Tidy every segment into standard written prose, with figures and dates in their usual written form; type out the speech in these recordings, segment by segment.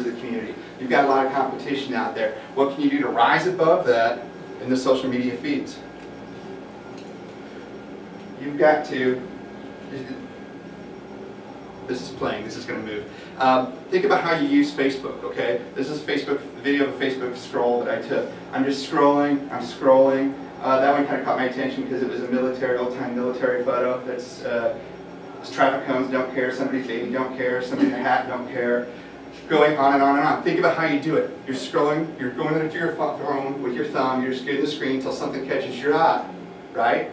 the community. You've got a lot of competition out there. What can you do to rise above that in the social media feeds? You've got to, this is playing, this is going to move. Think about how you use Facebook, okay? This is Facebook, video of a Facebook scroll that I took. I'm just scrolling, I'm scrolling. That one kind of caught my attention because it was a military, old-time military photo. That's traffic cones don't care, somebody's baby don't care, somebody in a hat don't care. Going on and on and on. Think about how you do it. You're scrolling, you're going into your phone with your thumb, you're just getting the screen until something catches your eye, right?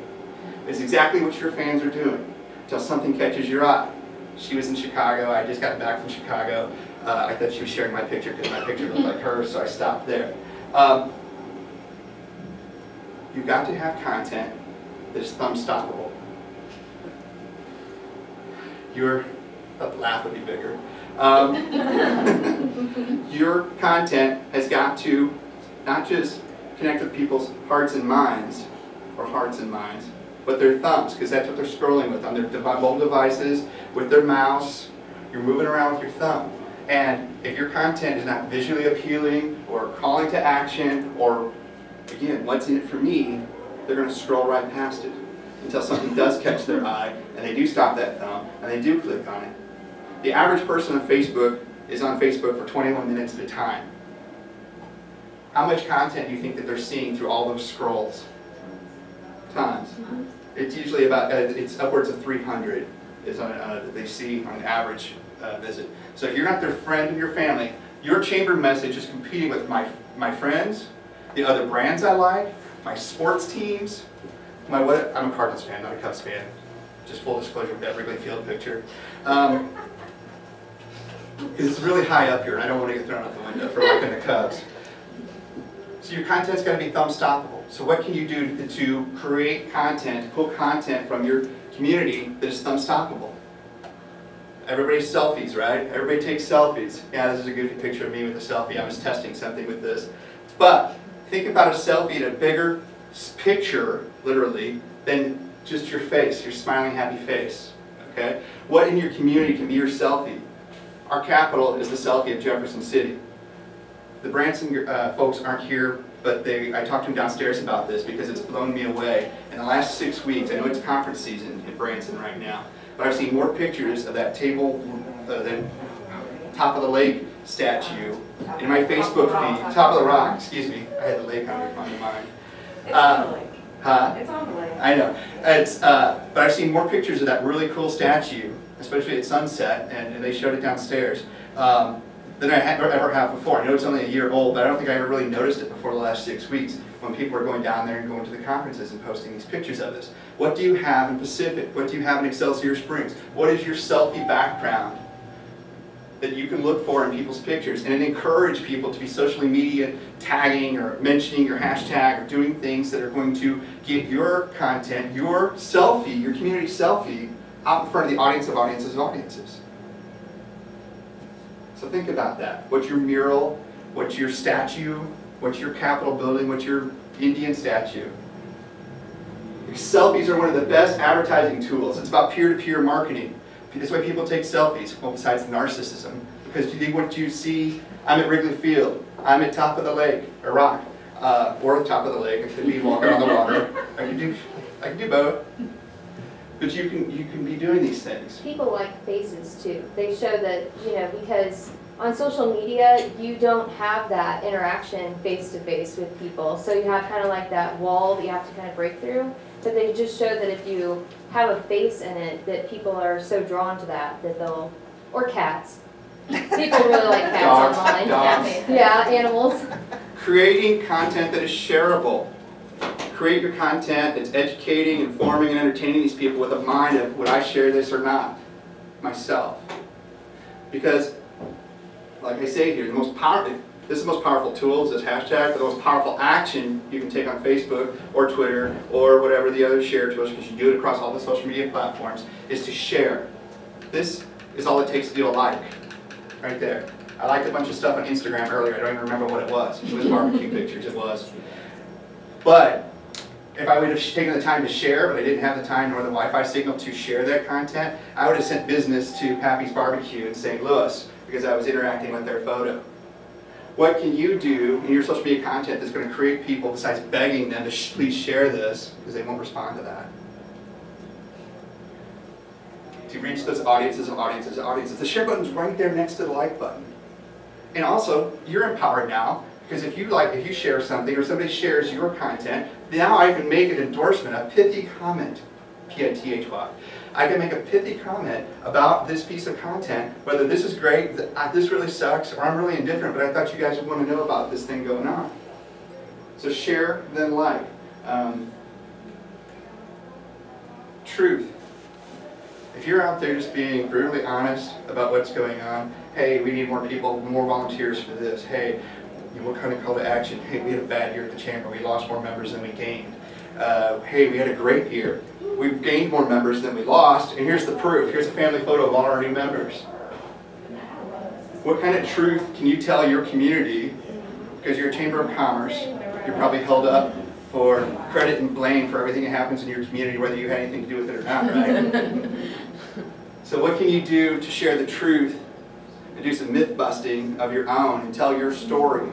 It's exactly what your fans are doing until something catches your eye. She was in Chicago, I just got back from Chicago. I thought she was sharing my picture because my picture looked like her, so I stopped there. You've got to have content that is thumb-stoppable. That laugh would be bigger. Your content has got to not just connect with people's hearts and minds, but their thumbs, because that's what they're scrolling with on their mobile devices, with their mouse. You're moving around with your thumb. And if your content is not visually appealing or calling to action or, again, what's in it for me, they're going to scroll right past it until something does catch their eye and they do stop that thumb and they do click on it. The average person on Facebook is on Facebook for 21 minutes at a time. How much content do you think that they're seeing through all those scrolls? Tons. It's usually about, it's upwards of 300 is that they see on an average visit. So if you're not their friend or your family, your chamber message is competing with my friends, the other brands I like, my sports teams, I'm a Cardinals fan, not a Cubs fan. Just full disclosure with that Wrigley Field picture. Because it's really high up here and I don't want to get thrown out the window for liking the Cubs. So your content's got to be thumb-stoppable. So what can you do to create content, pull content from your community that is thumb-stoppable? Everybody's selfies, right? Everybody takes selfies. Yeah, this is a goofy picture of me with a selfie. I was testing something with this. But think about a selfie in a bigger picture, literally, than just your face, your smiling, happy face. Okay? What in your community can be your selfie? Our capital is the selfie of Jefferson City. The Branson folks aren't here, but I talked to them downstairs about this because it's blown me away. In the last 6 weeks, I know it's conference season in Branson right now, but I've seen more pictures of that table, the top of the lake statue in my Facebook feed. Top of the rock, excuse me. I had the lake on my mind. It's on the lake. Huh? It's on the lake. I know. But I've seen more pictures of that really cool statue, especially at sunset, and they showed it downstairs, than I ever have before. I know it's only a year old, but I don't think I ever really noticed it before the last 6 weeks when people are going down there and going to the conferences and posting these pictures of this. What do you have in Pacific? What do you have in Excelsior Springs? What is your selfie background that you can look for in people's pictures? And encourage people to be socially media tagging or mentioning your hashtag or doing things that are going to get your content, your selfie, your community selfie, out in front of the audience of audiences of audiences. So think about that. What's your mural? What's your statue? What's your Capitol building? What's your Indian statue? Selfies are one of the best advertising tools. It's about peer-to-peer marketing. That's why people take selfies, well, besides narcissism. Because you think what you see, I'm at Wrigley Field, I'm at top of the lake, or rock, or the top of the lake. I could be walking on the water. I can do both. But you can be doing these things. People like faces too. They show that, because on social media you don't have that interaction face to face with people. So you have kind of like that wall that you have to kind of break through. But they just show that if you have a face in it, that people are so drawn to that they'll, or cats. People really like cats online. Dogs. Yeah, animals. Creating content that is shareable. Create your content that's educating, informing, and entertaining these people with a mind of, would I share this or not? Myself. Because, like I say here, this is the most powerful tool, is this hashtag, but the most powerful action you can take on Facebook or Twitter or whatever the other share tools, because you do it across all the social media platforms, is to share. This is all it takes to do a like. Right there. I liked a bunch of stuff on Instagram earlier. I don't even remember what it was. It was barbecue pictures, it was. But if I would have taken the time to share, but I didn't have the time nor the Wi-Fi signal to share that content, I would have sent business to Pappy's Barbecue in St. Louis because I was interacting with their photo. What can you do in your social media content that's going to create people, besides begging them to please share this, because they won't respond to that? To reach those audiences and audiences and audiences. The share button's right there next to the like button. And also, you're empowered now, because if you share something or somebody shares your content, now I can make an endorsement, a pithy comment, P-I-T-H-Y. I can make a pithy comment about this piece of content, whether this is great, this really sucks, or I'm really indifferent, but I thought you guys would want to know about this thing going on. So share, then like. Truth. If you're out there just being brutally honest about what's going on, hey, we need more people, more volunteers for this. Hey, what kind of call to action? Hey, we had a bad year at the chamber. We lost more members than we gained. Hey, we had a great year. We've gained more members than we lost, and here's the proof. Here's a family photo of all our new members. What kind of truth can you tell your community? Because you're a chamber of commerce, you're probably held up for credit and blame for everything that happens in your community, whether you had anything to do with it or not, right? So what can you do to share the truth and do some myth busting of your own and tell your story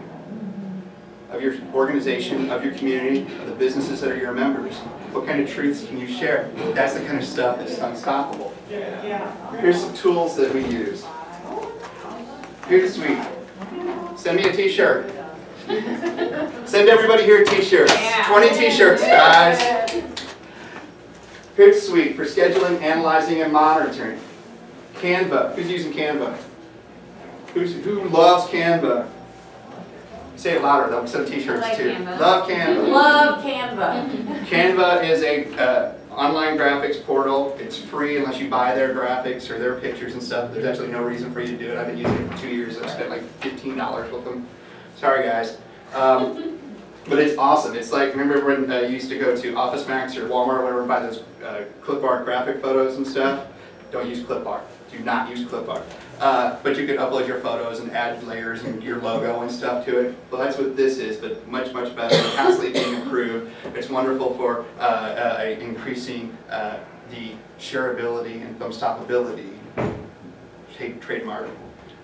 of your organization, of your community, of the businesses that are your members? What kind of truths can you share? That's the kind of stuff that's unstoppable. Here's some tools that we use. Here's sweet. Send me a t-shirt. Send everybody here t-shirts. 20 t-shirts, guys. Hootsuite for scheduling, analyzing, and monitoring. Canva. Who's using Canva? Who loves Canva? Say it louder, though. Send t-shirts like too. Canva. Love Canva. Love Canva. Canva is a online graphics portal. It's free unless you buy their graphics or their pictures and stuff. There's actually no reason for you to do it. I've been using it for 2 years. I've spent like $15 with them. Sorry, guys. But it's awesome. It's like, remember when you used to go to Office Max or Walmart or whatever and buy those clip art graphic photos and stuff? Don't use clip art. Do not use clip art. But you can upload your photos and add layers and your logo and stuff to it. Well, that's what this is, but much, much better. Constantly being improved. It's wonderful for increasing the shareability and thumbstoppability, trademark,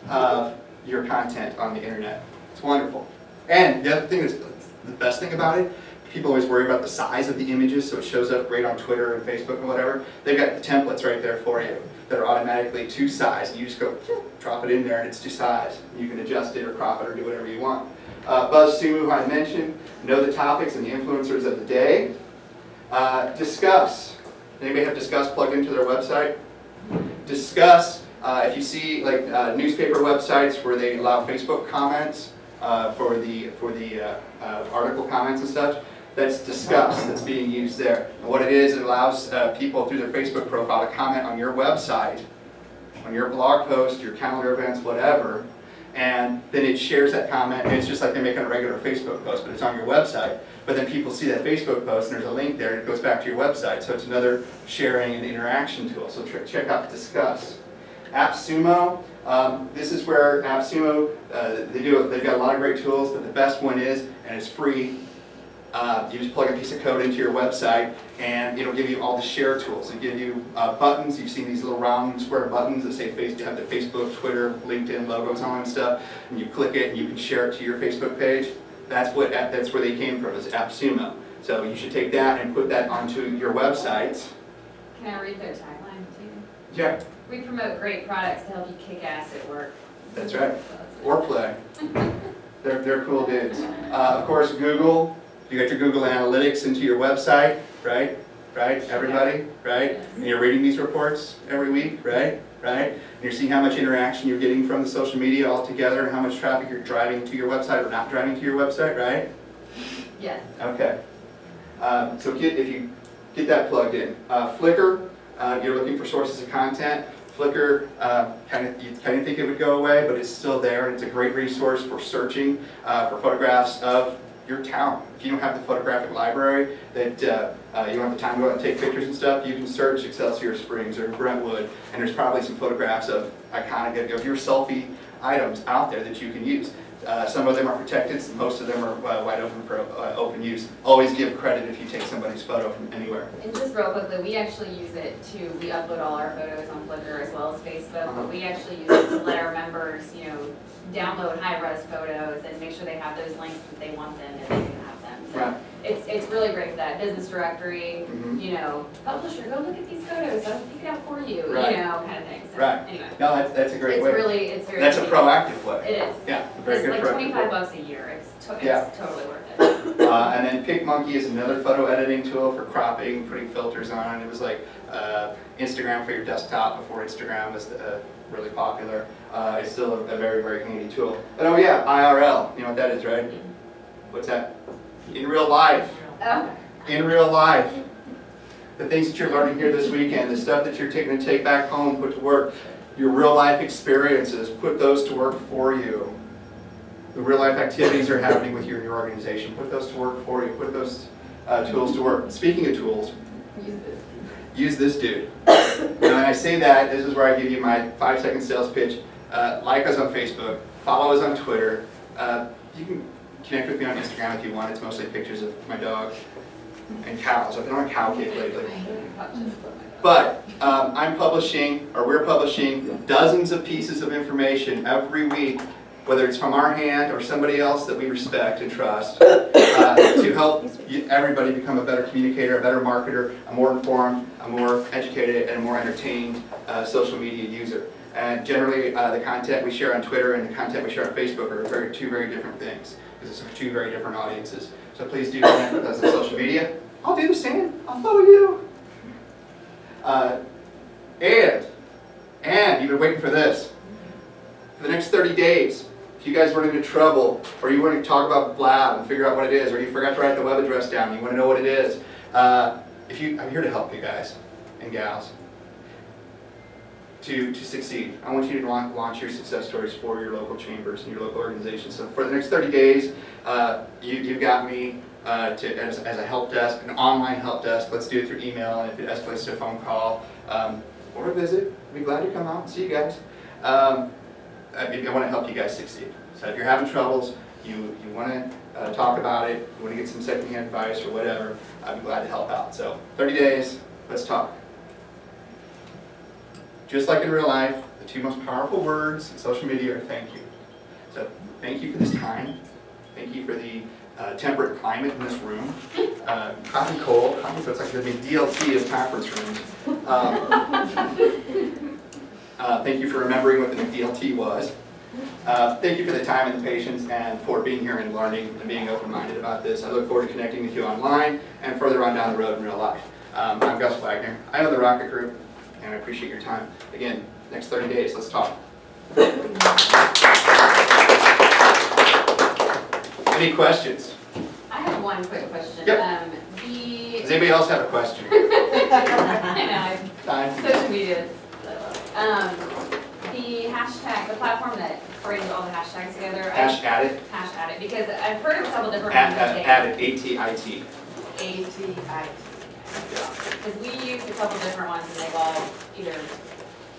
of your content on the internet. It's wonderful. And the other thing is, the best thing about it, people always worry about the size of the images, so it shows up great on Twitter and Facebook and whatever. They've got the templates right there for you that are automatically to size. You just go drop it in there and it's to size. You can adjust it or crop it or do whatever you want. BuzzSumo, I mentioned. Know the topics and the influencers of the day. Discuss. Anybody have Discuss plugged into their website? Discuss. If you see like newspaper websites where they allow Facebook comments for the article comments and such, that's Discuss that's being used there. And what it is, it allows people through their Facebook profile to comment on your website, on your blog post, your calendar events, whatever, and then it shares that comment, and it's just like they're making a regular Facebook post, but it's on your website. But then people see that Facebook post, and there's a link there, and it goes back to your website. So it's another sharing and interaction tool. So check out Discuss. AppSumo. This is where AppSumo, they've got a lot of great tools, but the best one is, and it's free, you just plug a piece of code into your website and it'll give you all the share tools. It'll give you buttons. You've seen these little round square buttons that say have the Facebook, Twitter, LinkedIn logos on and stuff, and you click it and you can share it to your Facebook page. That's where they came from, is AppSumo. So you should take that and put that onto your website. Can I read their tagline too? Yeah. We promote great products to help you kick ass at work. That's right. Or play. They're cool dudes. Of course, Google. You got your Google Analytics into your website, right? Right? Everybody, right? And you're reading these reports every week, right? Right? And you're seeing how much interaction you're getting from the social media altogether and how much traffic you're driving to your website or not driving to your website, right? Yes. Okay. So if you get that plugged in. Flickr, you're looking for sources of content. Flickr, you kind of think it would go away, but it's still there. It's a great resource for searching for photographs of your town. If you don't have the photographic library, that you don't have the time to go out and take pictures and stuff, you can search Excelsior Springs or Brentwood, and there's probably some photographs of iconic, of your selfie items out there that you can use. Some of them are protected, most of them are wide open for open use. Always give credit if you take somebody's photo from anywhere. And just real quickly, we actually use it to, we upload all our photos on Flickr as well as Facebook, but we actually use it to let our members, you know, download high-res photos and make sure they have those links that they want them and they can have them. So Right. it's really great for that. Business directory, you know, publisher, go look at these photos, I'll pick it out for you, Right. you know, kind of thing. So, Right. anyway. No, that's a great way. It's very That's a proactive way. It is. Yeah, a very It's good like proactive way. $25 a year. It's totally worth it. And then PicMonkey is another photo editing tool for cropping, putting filters on. It was like Instagram for your desktop before Instagram was really popular. It's still a very, very handy tool. But oh yeah, IRL, you know what that is, right? What's that? In real life. Oh. In real life. The things that you're learning here this weekend, the stuff that you're going to take back home, put to work, your real life experiences, put those to work for you. The real life activities are happening with you in your organization. Put those to work for you. Put those tools to work. Speaking of tools, use this dude. And when I say that, this is where I give you my 5-second sales pitch. Like us on Facebook. Follow us on Twitter. You can connect with me on Instagram if you want. It's mostly pictures of my dog and cows. I've been on a cow kick lately. But I'm publishing, or we're publishing, dozens of pieces of information every week, whether it's from our hand or somebody else that we respect and trust, to help everybody become a better communicator, a better marketer, a more informed, a more educated, and a more entertained social media user. And generally, the content we share on Twitter and the content we share on Facebook are two very different things, because it's two very different audiences. So please do connect with us on social media. I'll do the same. I'll follow you. And you've been waiting for this. For the next 30 days, if you guys run into trouble, or you want to talk about Blab and figure out what it is, or you forgot to write the web address down, and you want to know what it is, I'm here to help you guys and gals to succeed. I want you to launch your success stories for your local chambers and your local organizations. So for the next 30 days, you've got me as a help desk, an online help desk. Let's do it through email, and if it escalates to a phone call or a visit, I'd be glad to come out and see you guys. I want to help you guys succeed. So if you're having troubles, you want to talk about it, you want to get some secondhand advice or whatever, I'd be glad to help out. So 30 days, let's talk. Just like in real life, the two most powerful words in social media are thank you. So thank you for this time. Thank you for the temperate climate in this room. Coffee cold. Coffee looks like the big DLT of conference rooms. Thank you for remembering what the DLT was. Thank you for the time and the patience and for being here and learning and being open-minded about this. I look forward to connecting with you online and further on down the road in real life. I'm Gus Wagner. I own the Rocket Group, and I appreciate your time. Again, next 30 days, let's talk. Any questions? I have one quick question. Yep. Does anybody else have a question? I know, social media. The hashtag, the platform that brings all the hashtags together. Hash add it. Hash add it, because I've heard of a couple different ones. Add it, A-T-I-T. A-T-I-T. Because we used a couple different ones, and they've all either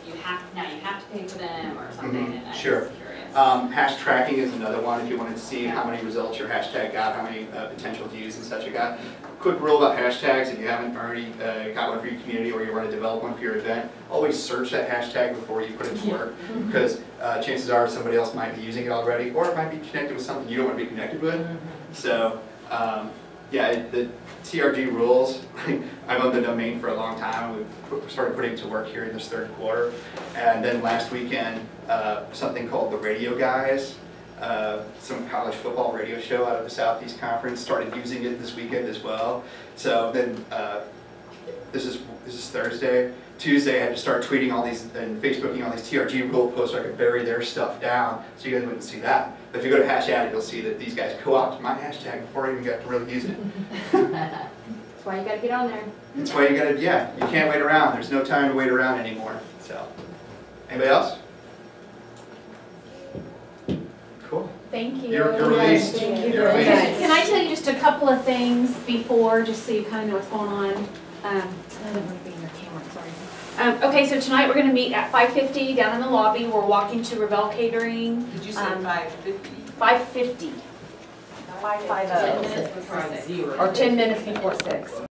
you have to pay for them or something. And I'm sure. just curious. Hash tracking is another one if you wanted to see how many results your hashtag got, how many potential views and such it got. Quick rule about hashtags: if you haven't already got one for your community or you want to develop one for your event, always search that hashtag before you put it to work, because chances are somebody else might be using it already, or it might be connected with something you don't want to be connected with. So yeah, the TRG rules, I've owned the domain for a long time. We've started putting it to work here in this third quarter. And then last weekend, something called the Radio Guys, some college football radio show out of the Southeast Conference, started using it this weekend as well. So then this is Thursday. Tuesday, I had to start tweeting all these and Facebooking all these TRG rule posts so I could bury their stuff down, so you guys wouldn't see that. But if you go to Hash Add it, you'll see that these guys co-opted my hashtag before I even got to really use it. That's why you got to get on there. That's why you got to, yeah, you can't wait around. There's no time to wait around anymore. So, anybody else? Cool. Thank you. You're released. Thank you. You're released. Can I tell you just a couple of things before, just so you kind of know what's going on? I don't want to be in your camera, sorry. Okay, so tonight we're going to meet at 5:50 down in the lobby. We're walking to Revel Catering. Did you say 5:50? 5:50. 5:50. 10 minutes before 6. Or 10 minutes before 6.